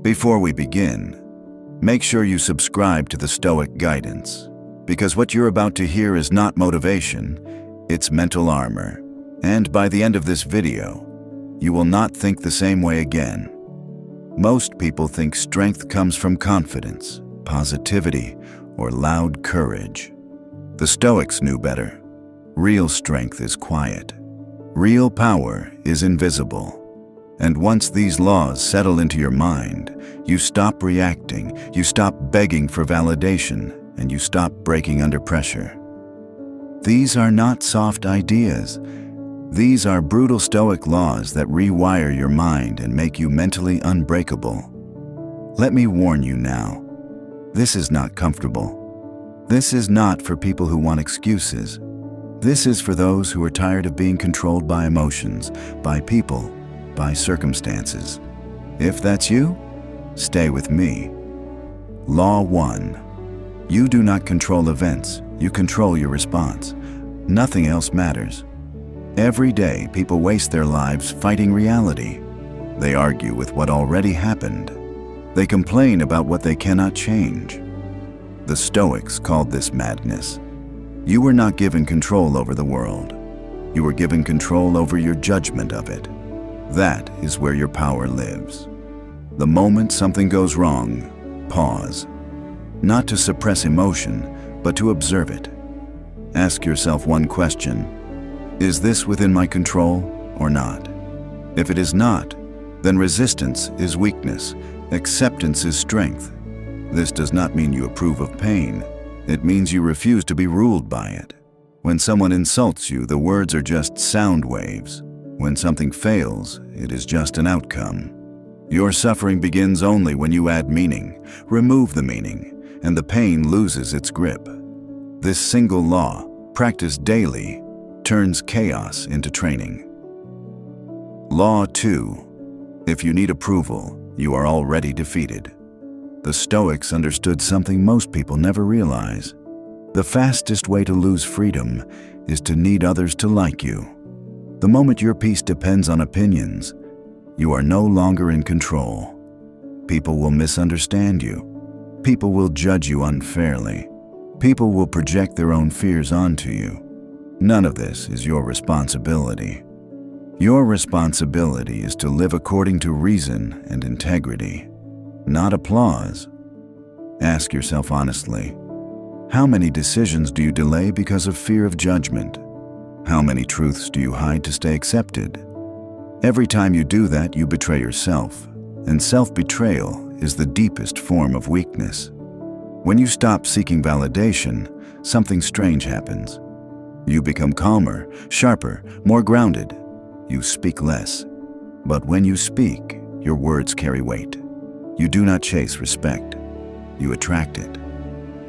Before we begin, make sure you subscribe to the Stoic guidance, because what you're about to hear is not motivation, it's mental armor. And by the end of this video, you will not think the same way again. Most people think strength comes from confidence, positivity, or loud courage. The Stoics knew better. Real strength is quiet. Real power is invisible. And once these laws settle into your mind, you stop reacting, you stop begging for validation, and you stop breaking under pressure. These are not soft ideas. These are brutal Stoic laws that rewire your mind and make you mentally unbreakable. Let me warn you now. This is not comfortable. This is not for people who want excuses. This is for those who are tired of being controlled by emotions, by people, by circumstances. If that's you, stay with me. Law 1. You do not control events, you control your response. Nothing else matters. Every day, people waste their lives fighting reality. They argue with what already happened. They complain about what they cannot change. The Stoics called this madness. You were not given control over the world. You were given control over your judgment of it. That is where your power lives. The moment something goes wrong, pause. Not to suppress emotion, but to observe it. Ask yourself one question. Is this within my control or not? If it is not, then resistance is weakness, acceptance is strength. This does not mean you approve of pain. It means you refuse to be ruled by it. When someone insults you, the words are just sound waves. When something fails, it is just an outcome. Your suffering begins only when you add meaning, remove the meaning, and the pain loses its grip. This single law, practiced daily, turns chaos into training. Law 2. If you need approval, you are already defeated. The Stoics understood something most people never realize. The fastest way to lose freedom is to need others to like you. The moment your peace depends on opinions, you are no longer in control. People will misunderstand you. People will judge you unfairly. People will project their own fears onto you. None of this is your responsibility. Your responsibility is to live according to reason and integrity, not applause. Ask yourself honestly, how many decisions do you delay because of fear of judgment? How many truths do you hide to stay accepted? Every time you do that, you betray yourself, and self-betrayal is the deepest form of weakness. When you stop seeking validation, something strange happens. You become calmer, sharper, more grounded. You speak less. But when you speak, your words carry weight. You do not chase respect. You attract it.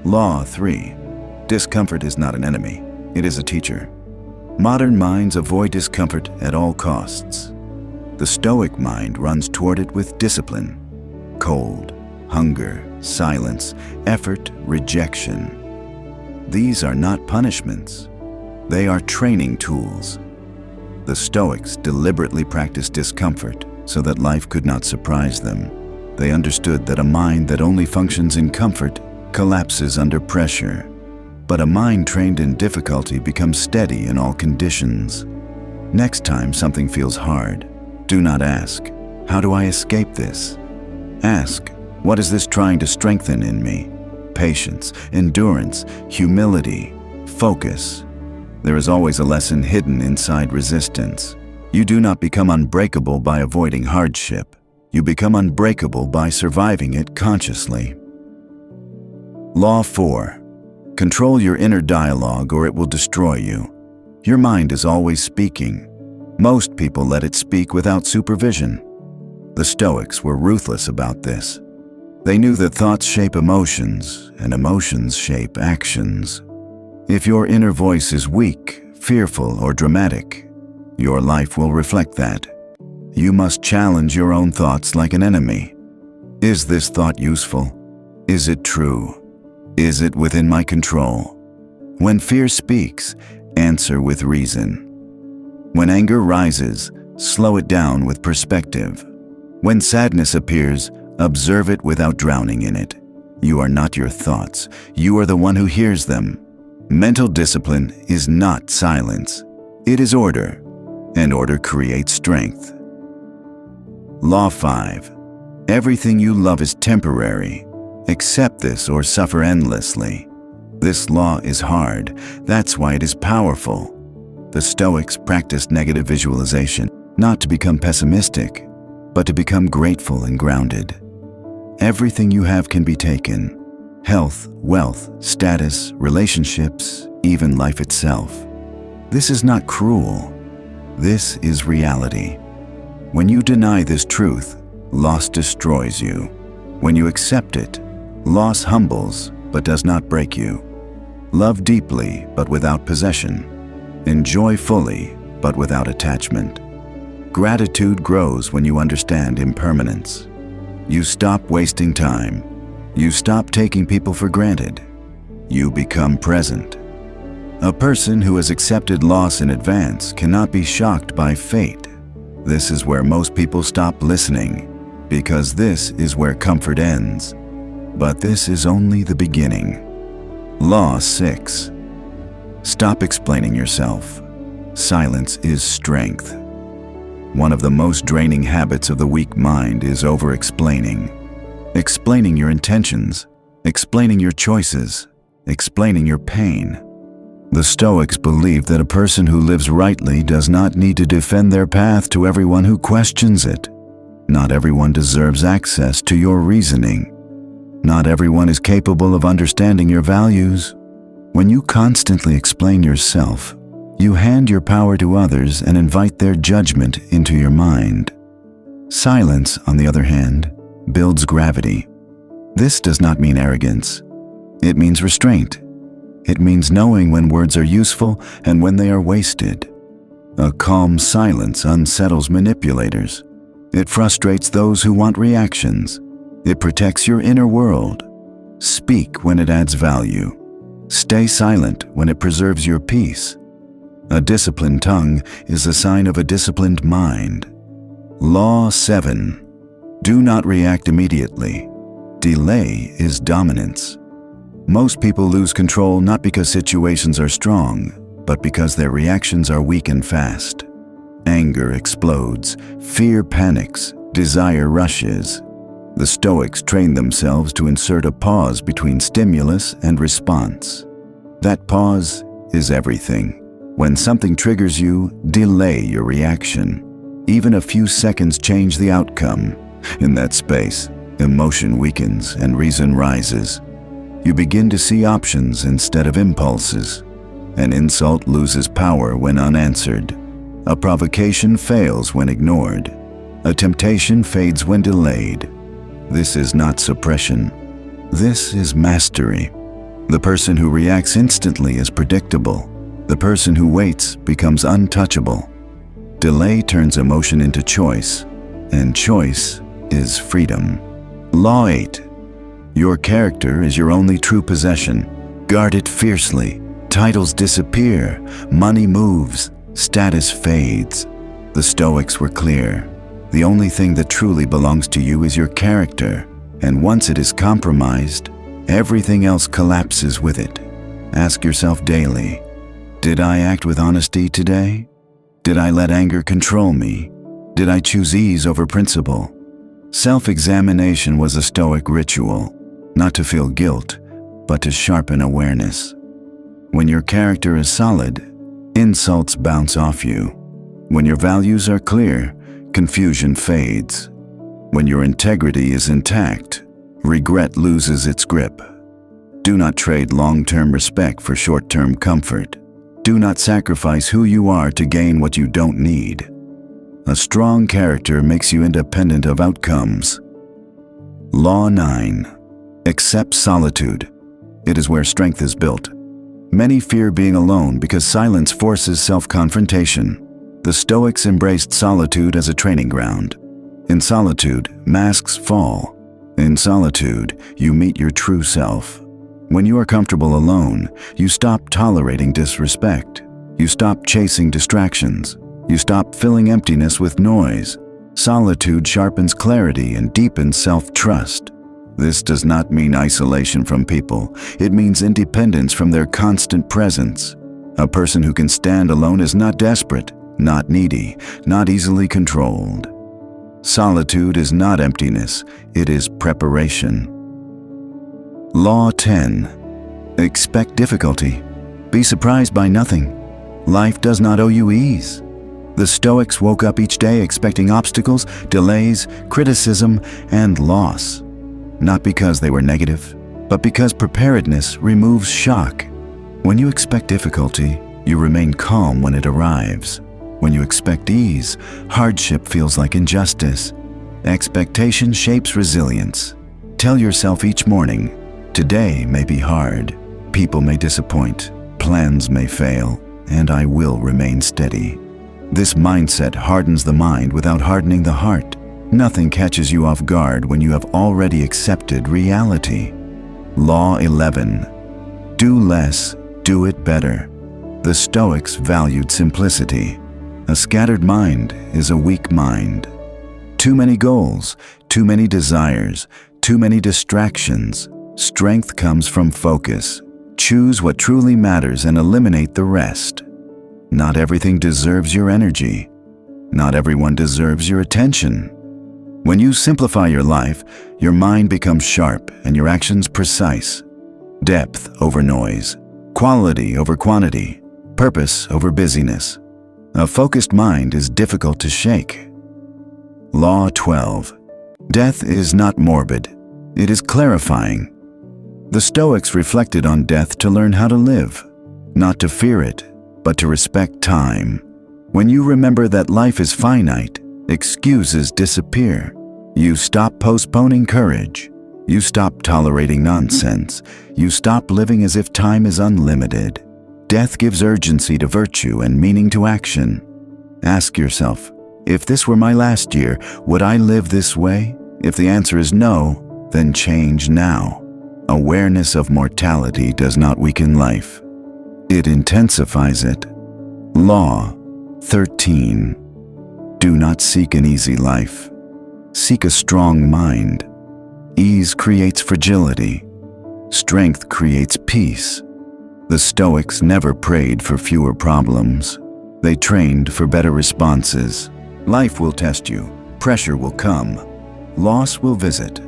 Law 3. Discomfort is not an enemy. It is a teacher. Modern minds avoid discomfort at all costs. The Stoic mind runs toward it with discipline. Cold, hunger, silence, effort, rejection. These are not punishments. They are training tools. The Stoics deliberately practiced discomfort so that life could not surprise them. They understood that a mind that only functions in comfort collapses under pressure. But a mind trained in difficulty becomes steady in all conditions. Next time something feels hard, do not ask, how do I escape this? Ask, what is this trying to strengthen in me? Patience, endurance, humility, focus. There is always a lesson hidden inside resistance. You do not become unbreakable by avoiding hardship. You become unbreakable by surviving it consciously. Law 4. Control your inner dialogue or it will destroy you. Your mind is always speaking. Most people let it speak without supervision. The Stoics were ruthless about this. They knew that thoughts shape emotions, and emotions shape actions. If your inner voice is weak, fearful, or dramatic, your life will reflect that. You must challenge your own thoughts like an enemy. Is this thought useful? Is it true? Is it within my control? When fear speaks, answer with reason. When anger rises, slow it down with perspective. When sadness appears, Observe it without drowning in it. You are not your thoughts. You are the one who hears them. Mental discipline is not silence. It is order, and order creates strength. Law 5. Everything you love is temporary. Accept this or suffer endlessly. This law is hard. That's why it is powerful. The Stoics practiced negative visualization, not to become pessimistic, but to become grateful and grounded. Everything you have can be taken. Health, wealth, status, relationships, even life itself. This is not cruel. This is reality. When you deny this truth, loss destroys you. When you accept it, loss humbles but does not break you. Love deeply but without possession. Enjoy fully but without attachment. Gratitude grows when you understand impermanence. You stop wasting time. You stop taking people for granted. You become present. A person who has accepted loss in advance cannot be shocked by fate. This is where most people stop listening, because this is where comfort ends. But this is only the beginning. Law 6. Stop explaining yourself. Silence is strength. One of the most draining habits of the weak mind is over-explaining. Explaining your intentions, explaining your choices, explaining your pain. The Stoics believe that a person who lives rightly does not need to defend their path to everyone who questions it. Not everyone deserves access to your reasoning. Not everyone is capable of understanding your values. When you constantly explain yourself, you hand your power to others and invite their judgment into your mind. Silence, on the other hand, builds gravity. This does not mean arrogance. It means restraint. It means knowing when words are useful and when they are wasted. A calm silence unsettles manipulators. It frustrates those who want reactions. It protects your inner world. Speak when it adds value. Stay silent when it preserves your peace. A disciplined tongue is a sign of a disciplined mind. Law 7. Do not react immediately. Delay is dominance. Most people lose control not because situations are strong, but because their reactions are weak and fast. Anger explodes, fear panics, desire rushes. The Stoics train themselves to insert a pause between stimulus and response. That pause is everything. When something triggers you, delay your reaction. Even a few seconds change the outcome. In that space, emotion weakens and reason rises. You begin to see options instead of impulses. An insult loses power when unanswered. A provocation fails when ignored. A temptation fades when delayed. This is not suppression. This is mastery. The person who reacts instantly is predictable. The person who waits becomes untouchable. Delay turns emotion into choice, and choice is freedom. Law 8. Your character is your only true possession. Guard it fiercely. Titles disappear. Money moves. Status fades. The Stoics were clear. The only thing that truly belongs to you is your character, and once it is compromised, everything else collapses with it. Ask yourself daily, did I act with honesty today? Did I let anger control me? Did I choose ease over principle? Self-examination was a Stoic ritual, not to feel guilt, but to sharpen awareness. When your character is solid, insults bounce off you. When your values are clear, confusion fades. When your integrity is intact, regret loses its grip. Do not trade long-term respect for short-term comfort. Do not sacrifice who you are to gain what you don't need. A strong character makes you independent of outcomes. Law 9. Accept solitude. It is where strength is built. Many fear being alone because silence forces self-confrontation. The Stoics embraced solitude as a training ground. In solitude, masks fall. In solitude, you meet your true self. When you are comfortable alone, you stop tolerating disrespect. You stop chasing distractions. You stop filling emptiness with noise. Solitude sharpens clarity and deepens self-trust. This does not mean isolation from people. It means independence from their constant presence. A person who can stand alone is not desperate, not needy, not easily controlled. Solitude is not emptiness, it is preparation. Law 10. Expect difficulty. Be surprised by nothing. Life does not owe you ease. The Stoics woke up each day expecting obstacles, delays, criticism, and loss. Not because they were negative, but because preparedness removes shock. When you expect difficulty, you remain calm when it arrives. When you expect ease, hardship feels like injustice. Expectation shapes resilience. Tell yourself each morning, today may be hard, people may disappoint, plans may fail, and I will remain steady. This mindset hardens the mind without hardening the heart. Nothing catches you off guard when you have already accepted reality. Law 11. Do less, do it better. The Stoics valued simplicity. A scattered mind is a weak mind. Too many goals, too many desires, too many distractions. Strength comes from focus. Choose what truly matters and eliminate the rest. Not everything deserves your energy. Not everyone deserves your attention. When you simplify your life, your mind becomes sharp and your actions precise. Depth over noise, quality over quantity, purpose over busyness. A focused mind is difficult to shake. Law 12. Death is not morbid, it is clarifying. The Stoics reflected on death to learn how to live, not to fear it, but to respect time. When you remember that life is finite, excuses disappear. You stop postponing courage. You stop tolerating nonsense. You stop living as if time is unlimited. Death gives urgency to virtue and meaning to action. Ask yourself, if this were my last year, would I live this way? If the answer is no, then change now. Awareness of mortality does not weaken life. It intensifies it. Law 13. Do not seek an easy life. Seek a strong mind. Ease creates fragility. Strength creates peace. The Stoics never prayed for fewer problems. They trained for better responses. Life will test you. Pressure will come. Loss will visit.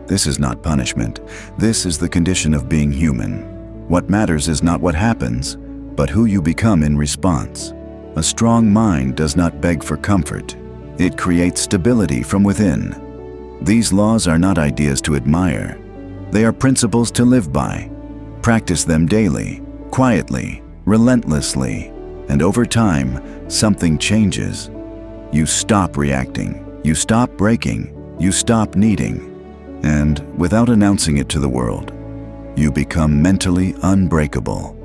This is not punishment. This is the condition of being human. What matters is not what happens, but who you become in response. A strong mind does not beg for comfort. It creates stability from within. These laws are not ideas to admire. They are principles to live by. Practice them daily, quietly, relentlessly, and over time, something changes. You stop reacting. You stop breaking. You stop needing. And, without announcing it to the world, you become mentally unbreakable.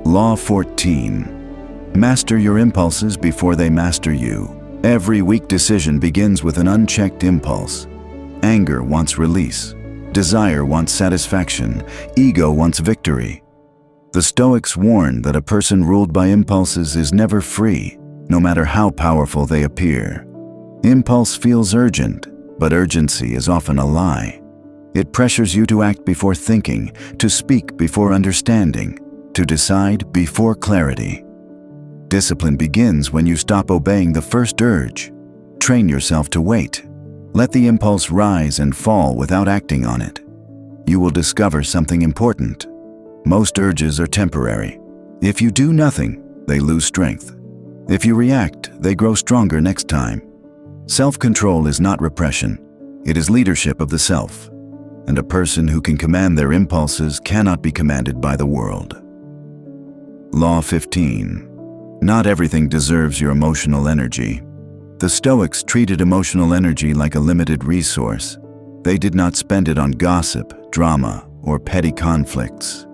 Law 14. Master your impulses before they master you. Every weak decision begins with an unchecked impulse. Anger wants release. Desire wants satisfaction. Ego wants victory. The Stoics warn that a person ruled by impulses is never free, no matter how powerful they appear. Impulse feels urgent, but urgency is often a lie. It pressures you to act before thinking, to speak before understanding, to decide before clarity. Discipline begins when you stop obeying the first urge. Train yourself to wait. Let the impulse rise and fall without acting on it. You will discover something important. Most urges are temporary. If you do nothing, they lose strength. If you react, they grow stronger next time. Self-control is not repression. It is leadership of the self. And a person who can command their impulses cannot be commanded by the world. Law 15. Not everything deserves your emotional energy. The Stoics treated emotional energy like a limited resource. They did not spend it on gossip, drama, or petty conflicts.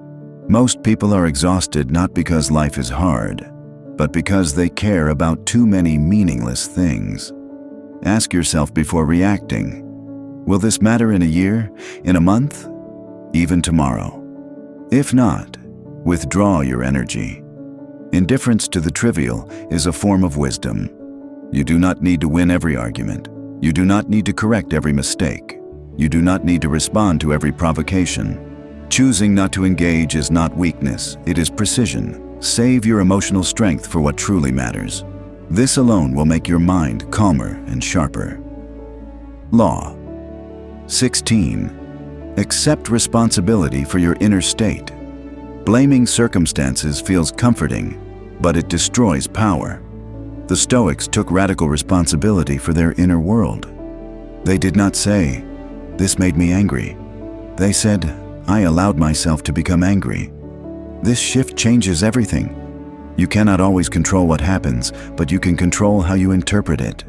Most people are exhausted not because life is hard, but because they care about too many meaningless things. Ask yourself before reacting, will this matter in a year, in a month, even tomorrow? If not, withdraw your energy. Indifference to the trivial is a form of wisdom. You do not need to win every argument. You do not need to correct every mistake. You do not need to respond to every provocation. Choosing not to engage is not weakness, it is precision. Save your emotional strength for what truly matters. This alone will make your mind calmer and sharper. Law 16. Accept responsibility for your inner state. Blaming circumstances feels comforting, but it destroys power. The Stoics took radical responsibility for their inner world. They did not say, "This made me angry." They said, "I allowed myself to become angry." This shift changes everything. You cannot always control what happens, but you can control how you interpret it.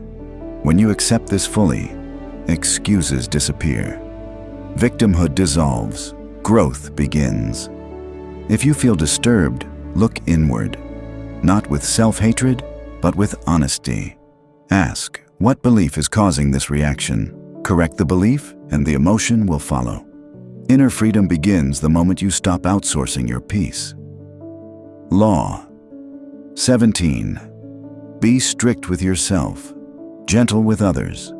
When you accept this fully, excuses disappear. Victimhood dissolves. Growth begins. If you feel disturbed, look inward. Not with self-hatred, but with honesty. Ask, what belief is causing this reaction? Correct the belief, and the emotion will follow. Inner freedom begins the moment you stop outsourcing your peace. Law 17. Be strict with yourself, gentle with others.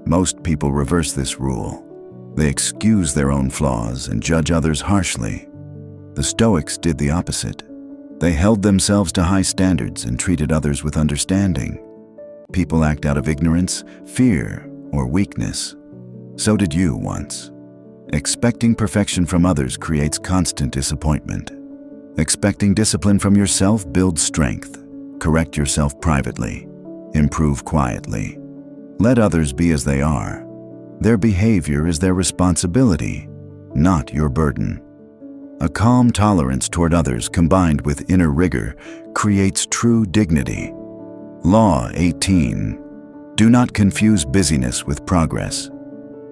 Most people reverse this rule. They excuse their own flaws and judge others harshly. The Stoics did the opposite. They held themselves to high standards and treated others with understanding. People act out of ignorance, fear, or weakness. So did you once. Expecting perfection from others creates constant disappointment. Expecting discipline from yourself builds strength. Correct yourself privately. Improve quietly. Let others be as they are. Their behavior is their responsibility, not your burden. A calm tolerance toward others combined with inner rigor creates true dignity. Law 18. Do not confuse busyness with progress.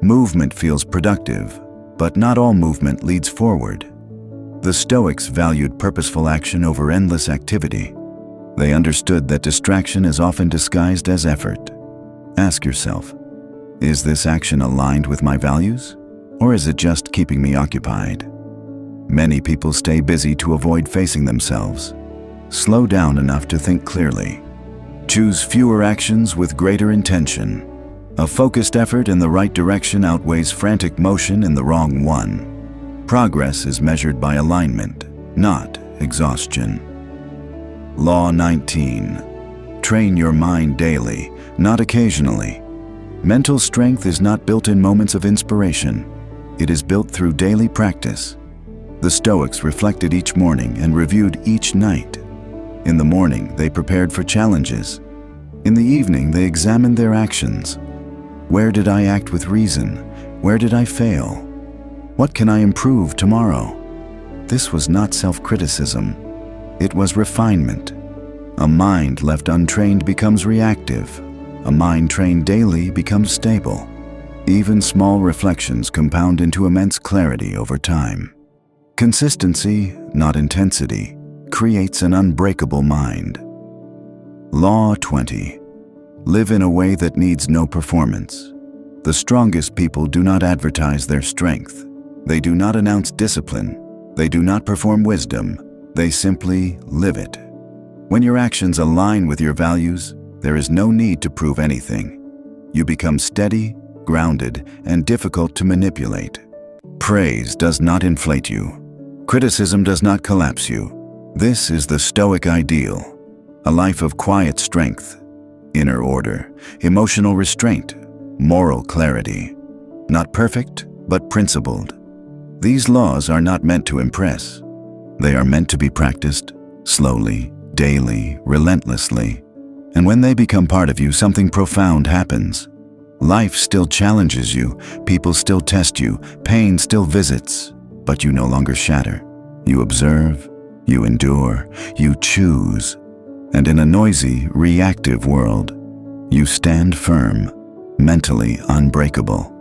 Movement feels productive, but not all movement leads forward. The Stoics valued purposeful action over endless activity. They understood that distraction is often disguised as effort. Ask yourself, is this action aligned with my values, or is it just keeping me occupied? Many people stay busy to avoid facing themselves. Slow down enough to think clearly. Choose fewer actions with greater intention. A focused effort in the right direction outweighs frantic motion in the wrong one. Progress is measured by alignment, not exhaustion. Law 19. Train your mind daily, not occasionally. Mental strength is not built in moments of inspiration. It is built through daily practice. The Stoics reflected each morning and reviewed each night. In the morning, they prepared for challenges. In the evening, they examined their actions. Where did I act with reason? Where did I fail? What can I improve tomorrow? This was not self-criticism. It was refinement. A mind left untrained becomes reactive. A mind trained daily becomes stable. Even small reflections compound into immense clarity over time. Consistency, not intensity, creates an unbreakable mind. Law 20. Live in a way that needs no performance. The strongest people do not advertise their strength. They do not announce discipline. They do not perform wisdom. They simply live it. When your actions align with your values, there is no need to prove anything. You become steady, grounded, and difficult to manipulate. Praise does not inflate you. Criticism does not collapse you. This is the Stoic ideal. A life of quiet strength, inner order, emotional restraint, moral clarity. Not perfect, but principled. These laws are not meant to impress. They are meant to be practiced, slowly, daily, relentlessly. And when they become part of you, something profound happens. Life still challenges you, people still test you, pain still visits, but you no longer shatter. You observe, you endure, you choose. And in a noisy, reactive world, you stand firm, mentally unbreakable.